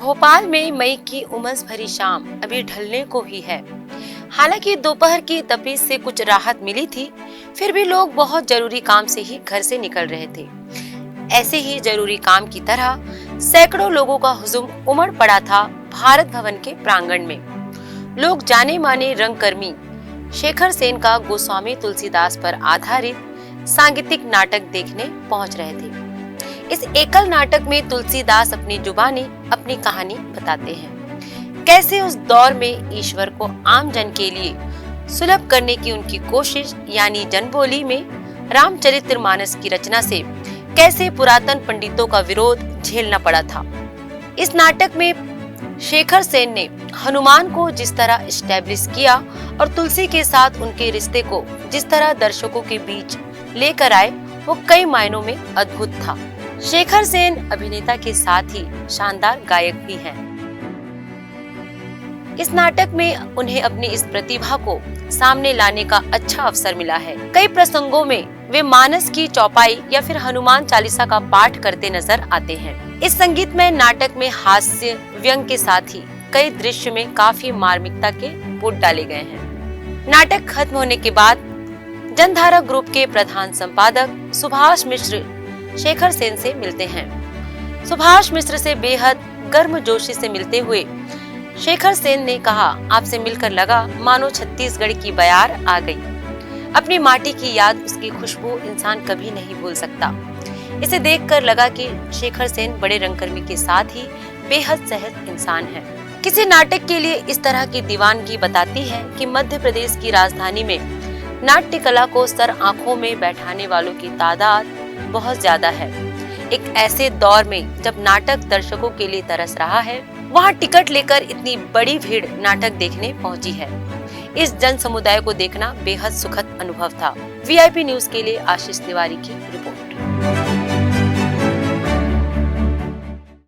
भोपाल में मई की उमस भरी शाम अभी ढलने को ही है। हालांकि दोपहर की तपिश से कुछ राहत मिली थी, फिर भी लोग बहुत जरूरी काम से ही घर से निकल रहे थे। ऐसे ही जरूरी काम की तरह सैकड़ों लोगों का हुजूम उमड़ पड़ा था भारत भवन के प्रांगण में। लोग जाने माने रंगकर्मी शेखर सेन का गोस्वामी तुलसीदास पर आधारित सांगीतिक नाटक देखने पहुंच रहे थे। इस एकल नाटक में तुलसीदास अपनी जुबानी अपनी कहानी बताते हैं। कैसे उस दौर में ईश्वर को आम जन के लिए सुलभ करने की उनकी कोशिश यानी जनबोली में रामचरितमानस की रचना से कैसे पुरातन पंडितों का विरोध झेलना पड़ा था। इस नाटक में शेखर सेन ने हनुमान को जिस तरह इस्टेब्लिश किया और तुलसी के साथ उनके रिश्ते को जिस तरह दर्शकों के बीच लेकर आए, वो कई मायनों में अद्भुत था। शेखर सेन अभिनेता के साथ ही शानदार गायक भी हैं। इस नाटक में उन्हें अपनी इस प्रतिभा को सामने लाने का अच्छा अवसर मिला है। कई प्रसंगों में वे मानस की चौपाई या फिर हनुमान चालीसा का पाठ करते नजर आते हैं। इस संगीतमय नाटक में हास्य व्यंग के साथ ही कई दृश्य में काफी मार्मिकता के पुट डाले गए हैं। नाटक खत्म होने के बाद जनधारा ग्रुप के प्रधान संपादक सुभाष मिश्र शेखर सेन से मिलते हैं। सुभाष मिश्र से बेहद गर्मजोशी से मिलते हुए शेखर सेन ने कहा, आपसे मिलकर लगा मानो छत्तीसगढ़ की बयार आ गई। अपनी माटी की याद, उसकी खुशबू इंसान कभी नहीं भूल सकता। इसे देखकर लगा कि शेखर सेन बड़े रंगकर्मी के साथ ही बेहद सहज इंसान है। किसी नाटक के लिए इस तरह की दीवानगी बताती है कि मध्य प्रदेश की राजधानी में नाट्य कला को सर आंखों में बैठाने वालों की तादाद बहुत ज्यादा है। एक ऐसे दौर में जब नाटक दर्शकों के लिए तरस रहा है, वहाँ टिकट लेकर इतनी बड़ी भीड़ नाटक देखने पहुंची है। इस जन समुदाय को देखना बेहद सुखद अनुभव था। वीआईपी न्यूज के लिए आशीष तिवारी की रिपोर्ट।